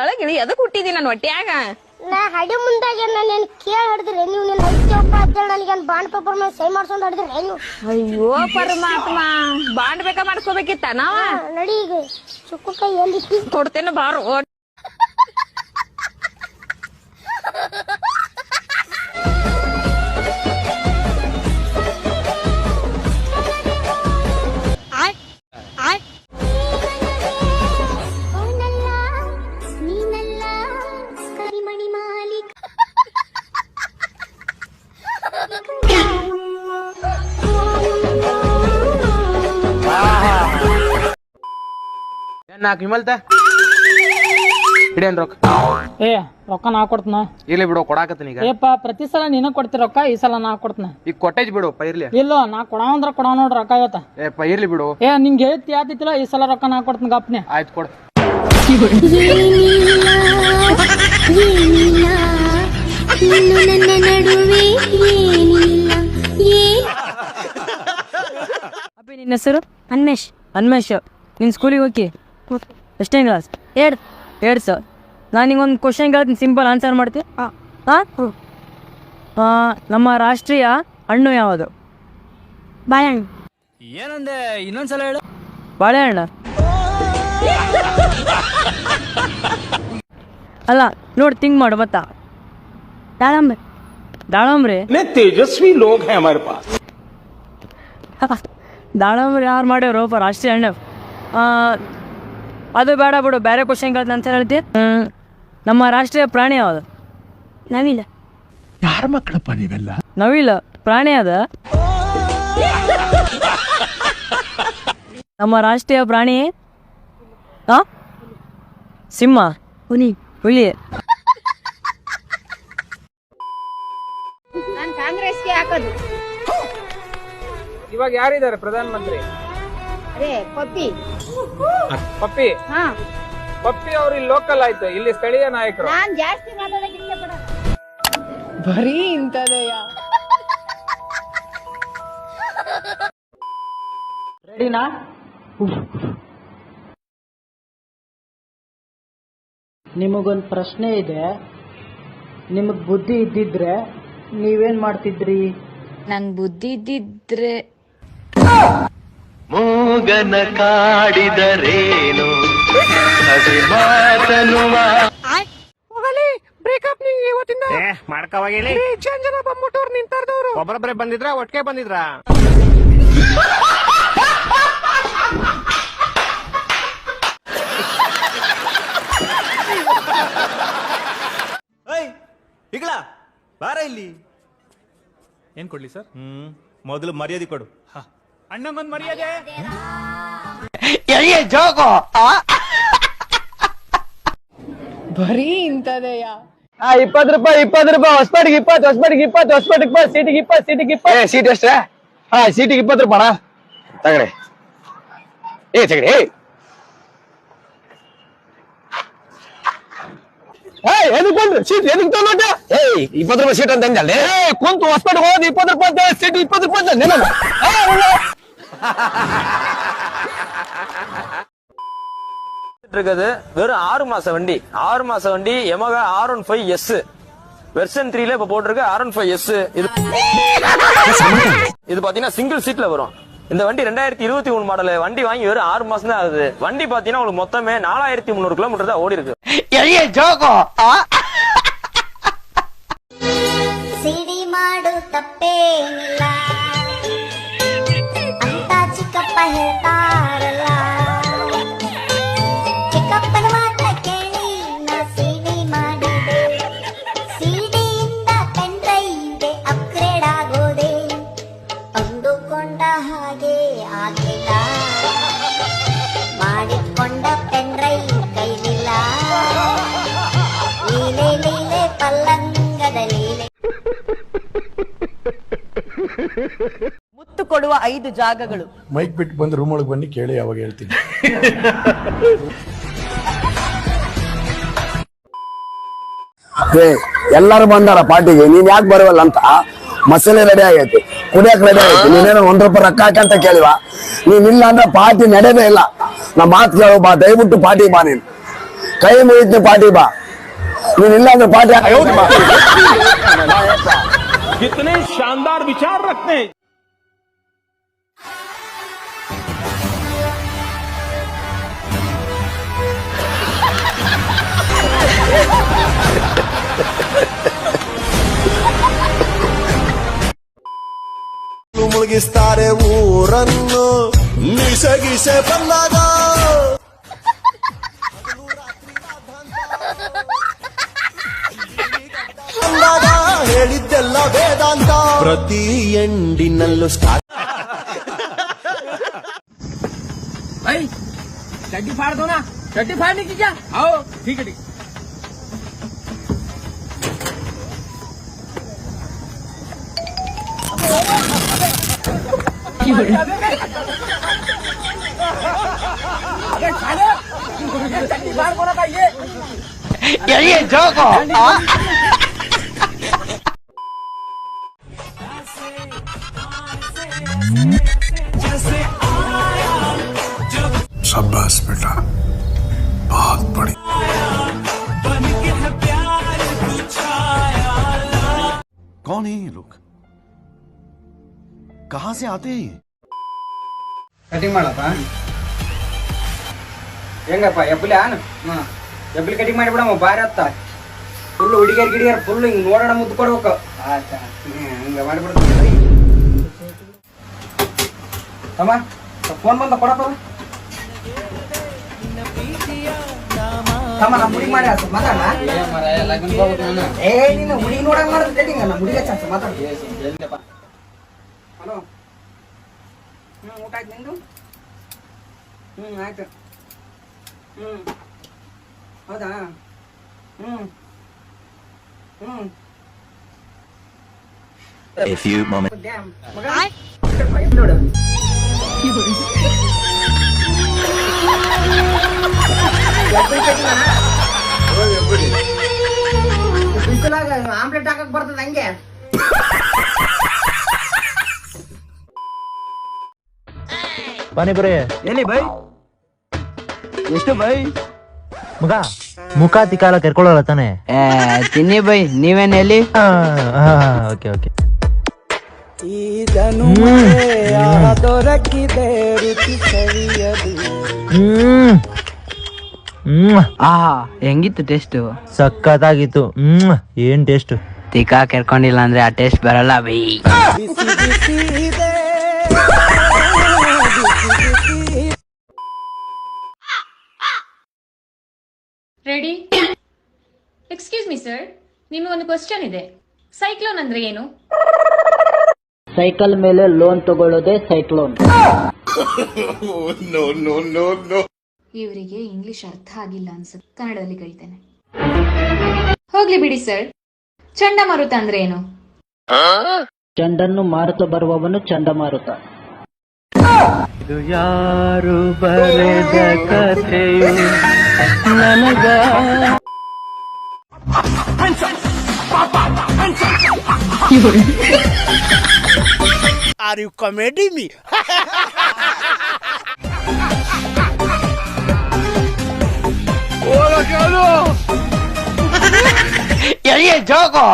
ಒಳಗಿಳಿ ಅದಕ್ಕೆ ಹುಟ್ಟಿದಿ ನನ್ನ ಹೊಟ್ಯಾಗ. ನಾ ಹಡಿ ಮುಂದಾಗ ನಾನು ಕೇಳಿ ಹಿಡಿದ್ರಿ ನೀವು ನಿನ್ನ ಹೈತಪ್ಪ ಅಂತ ನನಗೆ ಬಾಂಡ್ ಪೇಪರ್ ಮೇಲೆ ಸೈ ಮಾಡ್ಸ್ಕೊಂಡು ಹಿಡಿದ್ರಿ ನೀವು. ಅಯ್ಯೋ ಪರಮಾತ್ಮ, ಬಾಂಡ್ ಬೇಕಾ ಮಾಡ್ಕೋಬೇಕಿತ್ತ ನಾವ. ನಡಿ ಈಗ ಚುಕ್ಕು ಕೈ ಎಲ್ಲಿ ಕೊಡ್ತೇನೆ ಬಾರು. ನಾಲ್ಕು ವಿಮಲ್ತ ಹಿಡಿಯನ್ ರೊಕ್ಕ. ರೊಕ್ಕ ನಾ ಕೊಡ್ತನ. ಇರ್ಲಿ ಬಿಡು, ಕೊಡಾಕತ್ತೀನಿ ಈಗ. ಏಪ್ಪ ಪ್ರತಿ ಸಲ ನೀನ ಕೊಡ್ತಿ ರೊಕ್ಕ, ಈ ಸಲ ನಾ ಕೊಡ್ತನ. ಈಗ ಕೊಟ್ಟೇಜ್ ಬಿಡು ಇರ್ಲಿ. ಇಲ್ಲೋ ನಾ ಕೊಡಾವಂದ್ರ ಕೊಡಾವ ನೋಡ್ರಿ ರೊಕ್ಕ ಇವತ್ತ. ಇರ್ಲಿ ಬಿಡು. ನಿಂಗೆ ಹೇಳ್ತಿ ಯಾತಿತ್ತಿಲ್ಲ, ಈ ಸಲ ರೊಕ್ಕ ನಾ ಕೊಡ್ತನ ಗಪ್ನೆ. ಆಯ್ತು ಕೊಡು. ಅಪ್ಪಿ ನಿನ್ನ ಹೆಸರು? ಅನ್ಮೇಶ್. ಅನ್ಮೇಶ್. ನಿನ್ನ ಸ್ಕೂಲಿಗೆ ಹೋಗಿ ಎಷ್ಟನೇ ಕ್ಲಾಸ್? 2 ಸರ್. ನಾನು ನಿಂಗೊಂದು ಕ್ವಶನ್ ಕೇಳ್ತೀನಿ, ಸಿಂಪಲ್ ಆನ್ಸರ್ ಮಾಡ್ತೀನಿ. ನಮ್ಮ ರಾಷ್ಟ್ರೀಯ ಹಣ್ಣು ಯಾವುದು? ಬಾಳೆಹಣ್ಣು. ಏನಂದೆ ಇನ್ನೊಂದ್ಸಲ ಹೇಳು. ಬಾಳೆಹಣ್ಣು ಅಲ್ಲ, ನೋಡಿ ಥಿಂಕ್ ಮಾಡು. ಮತ್ತ ದಾಳಂಬ್ರಿ. ದಾಳಂಬ್ರಿ ತೇಜಸ್ವಿ ಲೋಗ್ ಹೈ ಹಮಾರೆ ಪಾಸ್. ದಾಳಂಬ್ರಿ ಯಾರು ಮಾಡ್ಯಾರೋಪ ರಾಷ್ಟ್ರೀಯ ಹಣ್ಣು? ಅದು ಬೇಡ ಬಿಡು, ಬೇರೆ ಕ್ವಶನ್ ಕೇಳ್ತೀನಿ ಅಂತ ಹೇಳ್ತಿ. ನಮ್ಮ ರಾಷ್ಟ್ರೀಯ ಪ್ರಾಣಿ ಯಾವುದು? ನವಿಲ. ಯಾರ ಮಕ್ಕಳಪ್ಪ ನೀವೆಲ್ಲ? ನವಿಲ ಪ್ರಾಣಿ ಅದ? ನಮ್ಮ ರಾಷ್ಟ್ರೀಯ ಪ್ರಾಣಿ ಸಿಂಹ. ಹುಲಿ. ನಾನು ಕಾಂಗ್ರೆಸ್ಗೆ ಹಾಕೋದು. ಇವಾಗ ಯಾರಿದ್ದಾರೆ ಪ್ರಧಾನ ಮಂತ್ರಿ? ಪಪ್ಪಿ. ಪಪ್ಪಿ ಅವ್ರು ಇಲ್ಲಿ ಲೋಕಲ್ ಆಯ್ತು, ಇಲ್ಲಿ ಸ್ಥಳೀಯ ನಾಯಕರು. ನಾನ್ ಜಾಸ್ತಿ ಮಾತಾಡಕ್ಕೆ ಇಷ್ಟಪಡಲ್ಲ. ಬರೀ ಇಂಥದೆಯಾ? ರೆಡಿನಾ? ನಿಮಗೊಂದು ಪ್ರಶ್ನೆ ಇದೆ. ನಿಮಗ್ ಬುದ್ಧಿ ಇದ್ದಿದ್ರೆ ನೀವೇನ್ ಮಾಡ್ತಿದ್ರಿ? ನಂಗೆ ಬುದ್ಧಿ ಇದ್ದಿದ್ರೆ ಮೂಗನ ಕಾಡಿದರೇನು ಬ್ರೇಕಪ್ ಇವತ್ತಿಂದ ಮಾಡ್ಕವಾಗೇಳಿ. ಜನ ಬಂದ್ಬಿಟ್ಟವ್ರು ನಿಂತಾರ್ದವ್ರು ಒಬ್ಬರೊಬ್ಬರೇ ಬಂದಿದ್ರ ಒಟ್ಟಿಗೆ ಬಂದಿದ್ರ? ಈಗಳ ಬಾರ ಇಲ್ಲಿ. ಏನ್ ಕೊಡ್ಲಿ ಸರ್? ಮೊದಲು ಮರ್ಯಾದೆ ಕೊಡು. ಅಣ್ಣಂಗೊಂದು ಮರ್ಯಾದೆ. ಬರೀ ಇಂಥದೆಯಾ? 20 ರೂಪಾಯಿ ಹೊಸಪೇಟೆಗೆ 20, ಹೊಸಪೇಟೆಗೆ 20, ಹೊಸಪೇಟೆಗೆ 20, ಸೀಟಿಗೆ 20, ಸೀಟಿಗೆ 20. ಸೀಟ್ ಎಷ್ಟೇ? ಸೀಟಿಗೆ 20 ರೂಪಾಯಿ ತಗಡೆ. ತಗಡೆ. ಸೀಟ್ ಎದಕ್ಕೆ ತಗೊಂಡ? 20 ರೂಪಾಯಿ ಸೀಟ್ ಅಂತ ಅಂದಲ್ಲ. ಕುಂತು ಹೊಸಪೇಟೆಗೆ ಹೋದ್ 20 ರೂಪಾಯಿ ಸೀಟ್ 20 ರೂಪಾಯಿ. வெறும் 6 மாச வண்டி. 6 மாச வண்டி Yamaha R15S வெர்ஷன் 3ல இப்ப போட்டிருக்கு. R15S இது பாத்தீங்கன்னா சிங்கிள் சீட்ல வரும். இந்த வண்டி 2023 மாடல். வண்டி வாங்கி வெறும் 6 மாசம் தான் ஆகுது. வண்டி பாத்தீங்கன்னா உங்களுக்கு மொத்தமே 4300 கிலோமீட்டர் தான் ஓடி இருக்கு. ಸಿಡಿ ಮಾಡು ತಪ್ಪೇನಿಲ್ಲ ಅಂತ ಚಿಕ್ಕಪ್ಪ ಹೇಳ್ತಾರಲ್ಲ. ಚಿಕ್ಕಪ್ಪನ ಮಾತ ಕೇಳಿ ನಾ ಸಿಡಿ ಮಾಡಿದೆ. ಸಿಡಿಯಿಂದ ಪೆನ್ ಡ್ರೈವ್ಗೆ ಅಪ್ಗ್ರೇಡ್ ಆಗೋದೆ. ಅಂದುಕೊಂಡ ಹಾಗೆ ಆಗಿಲ್ಲ, ಮಾಡಿಕೊಂಡ ಪೆನ್ ಡ್ರೈವ್ ಕೈಲಿಲ್ಲ. ಲೀಲೆ ಲೀಲೆ ಪಲ್ಲಂಗದ ಲೀಲೆ. ಮುತ್ತು ಕೊಡುವ 5 ಜಾಗಗಳು. ಮೈಕ್ ಬಿಟ್ಟು ಬಂದು ರೂಮ್ ಒಳಗೆ ಬನ್ನಿ, ಕೇಳಿ ಅವಾಗ ಹೇಳ್ತೀನಿ. ಎಲ್ಲಾರು ಬಂದಾರ ಪಾರ್ಟಿಗೆ, ನೀನ್ ಯಾಕೆ ಬರವಲ್ಲ ಅಂತ. ಮಸಾಲೆ ರೆಡಿ ಆಗೈತಿ, ಕುಡಿಯಕ್ ರೆಡಿ ಆಗೈತಿ. ನೀನೇನೋ 1 ರೂಪಾಯಿ ರೊಕ್ಕ ಹಾಕಂತ ಕೇಳಿವ. ನೀನ್ ಇಲ್ಲ ಅಂದ್ರೆ ಪಾರ್ಟಿ ನಡೆಯೋದೇ ಇಲ್ಲ. ನಾ ಮಾತು ಕೇಳು ಬಾ, ದಯವಿಟ್ಟು ಪಾರ್ಟಿ ಬಾ. ನೀನು ಕೈ ಮುಗಿದ್ನಿ ಪಾರ್ಟಿ ಬಾ, ನೀನ್ ಇಲ್ಲ ಅಂದ್ರೆ ಪಾರ್ಟಿ कितने शानदार विचार रखते हैं. ಮುಳುಗಿಸ್ತಾರೆ ಊರನ್ನು ನಿಸಗಿಸೆ ಬಂದಾಗ ಹೇಳಿದ್ದೆಲ್ಲ ವೇದಾಂತ ಪ್ರತಿ ಎಂಡಿನಲ್ಲೂ ಸ್ಟಾರ್ಟ್. चड्डी फाड़ दो ना, चड्डी फाड़ने की क्या? आओ ठीक है ठीक. चड्डी फाड़ को ना ये जोको. शाबाश बेटा, बहुत बड़ी. कौन है ये लोग, कहां से आते हैं? ಕಟಿಂಗ್ ಮಾಡಪ್ಪ ಹೆಂಗಪ್ಪ ಎಬ್ಬಲಿ ಆನು ಎಬ್ಬಲಿ ಕಟಿಂಗ್ ಮಾಡಿಬಿಡಮ್ಮ ಬಾರಿ ಹತ್ತ ಫುಲ್ ಹುಡುಗಿಯರ್ ಗಿಡಿಯರ್ ಫುಲ್ ಹಿಂಗ್ ನೋಡೋಣ ಮುದ್ದು ಕೊಡ್ಬೇಕು. ಆಯ್ತಾ ಹಂಗ ಮಾಡಿಬಿಡ್ತೀನಿ. ತಮ್ಮ ಫೋನ್ ಬಂದ ಕೊಡಪ್ಪ. ತಮ್ಮ ನಮ್ಮ ಹುಡುಗಿ ಮಾಡಿ ಆಯ್ತು ಮಾತಾಡ. ಏ ನೀನು ಹುಡುಗಿ ನೋಡಂಗ ಮಾಡೋದು ಕಟಿಂಗ್ ನಮ್ಮ ಹುಡುಗಿ ಚಾನ್ಸ್ ಮಾತಾಡ. ಹಲೋ ಊಟ ಆಯ್ತು ನಿಂದು? ಆಯ್ತು. ಹೌದಾ? A few moments. ಮಗ ನೋಡು ಬಿಸಿಲಾಗ ಆಮ್ಲೆಟ್ ಹಾಕಕ್ ಬರ್ತದ ಹಂಗೆ. ಪಾನಿಪುರಿ ಎಲ್ಲಿ ಬೈ? ಎಷ್ಟು ಬೈ? ಮಗ ಮುಖ ತಿಕ್ಕಾಲ ಕರ್ಕೊಳ್ಳಲ್ಲ ತಾನೆ? ತಿನ್ನಿ ಬೈ, ನೀವೇನ್ ಎಲ್ಲಿ? Okay okay. ಹೆಂಗಿತ್ತು ಟೇಸ್ಟ್? ಸಕ್ಕತ್ತಾಗಿತ್ತು. ಏನ್ ಟೇಸ್ಟ್? ತಿಕ್ಕಾ ಕೆರ್ಕೊಂಡಿಲ್ಲ ಅಂದ್ರೆ ಆ ಟೇಸ್ಟ್ ಬರಲ್ಲ by. Ready? Excuse me sir, ನಿಮಗೊಂದು ಕ್ವಶನ್ ಇದೆ. ಸೈಕ್ಲೋನ್ ಅಂದ್ರೆ ಏನು? ಸೈಕಲ್ ಮೇಲೆ ಲೋನ್ ತಗೊಳ್ಳೋದೇ ಸೈಕ್ಲೋನ್. ಇವರಿಗೆ ಇಂಗ್ಲಿಷ್ ಅರ್ಥ ಆಗಿಲ್ಲ ಅನ್ಸುತ್ತೆ, ಕನ್ನಡದಲ್ಲಿ ಕಲಿತೇನೆ. ಹೋಗ್ಲಿ ಬಿಡಿ ಸರ್, ಚಂಡಮಾರುತ ಅಂದ್ರೆ ಏನು? ಚಂಡನ್ನು ಮಾರುತ ಬರುವವನು ಚಂಡಮಾರುತ. ಇದು ಯಾರು ಬರೆದ ಕಥೆಯು ನನಗ. Are you comedy me? ಎಲ್ಲಿ ಜೋಕೋ?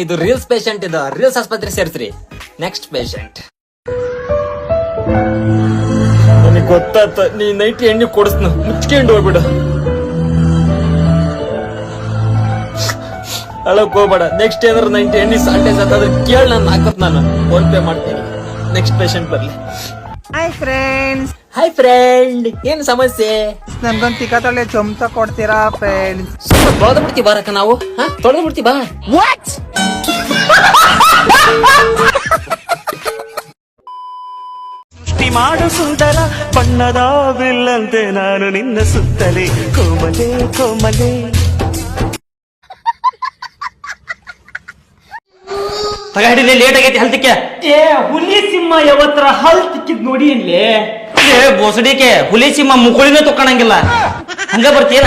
ಇದು ರೀಲ್ಸ್ ಪೇಷಂಟ್, ಇದು ರೀಲ್ಸ್ ಆಸ್ಪತ್ರೆ ಸೇರ್ಸ್ರಿ. Next patient. ನನಗೆ ಗೊತ್ತಾತ, ನೀ ನೈಟ್ ಎಣ್ಣೆ ಕೊಡಿಸ್ನು, ಮುಚ್ಕೊಂಡು ಹೋಗ್ಬಿಡ. ಅಳಕ್ ಹೋಗ್ಬೇಡ. ನೆಕ್ಸ್ಟ್ ಏನಾದ್ರು ನೈಟ್ ಎಣ್ಣೆ ಸಾಲ್ಟೇಜ್ ಆದ್ರೆ ಕೇಳಿ ನಾನು ಹಾಕತ್, ನಾನು ಫೋನ್ ಪೇ ಮಾಡ್ತೀನಿ. ನೆಕ್ಸ್ಟ್ ಪೇಷಂಟ್ ಬರ್ಲಿ. Hi friends. ಹಾಯ್ ಫ್ರೆಂಡ್, ಏನ್ ಸಮಸ್ಯೆ? ನನ್ಗೊಂದು ತಿಕ್ಕ ತೊಳೆ ಚೊಂತ ಕೊಡ್ತೀರಾ ಫ್ರೆಂಡ್ಸ್? ತೊಳೆದು ಬಿಡ್ತೀವಿ ಬಾರಕ್ಕ ನಾವು. ತೊಳೆದು ಬಿಡ್ತೀವಿ ಬಾ. ವಾಟ್? ಮಾಡು ಸುಂದರ ಬಣ್ಣದ ಬಿಲ್ಲಂತೆ ನಾನು ನಿನ್ನ ಸುತ್ತಲೇ ಕೋಮಲೆ ಕೋಮಲೆ. ತಗಡಿಲೆ ಲೇಟ್ ಆಗೈತಿ ಹಲ್ತಿಕ್ಕೆ. ಏ ಹುಲಿ ಸಿಂಹ ಯಾವತ್ತರ ಹಲ್ ತಿಕ್ಕಿದ್ ನೋಡಿ ಇಲ್ಲಿ. ಏ ಬೋಸಡಿಕೆ ಹುಲಿ ಸಿಂಹ ಮುಕುಳಿನೇ ತೊಕ್ಕಣಂಗಿಲ್ಲ, ಹಂಗ ಬರ್ತೀನ.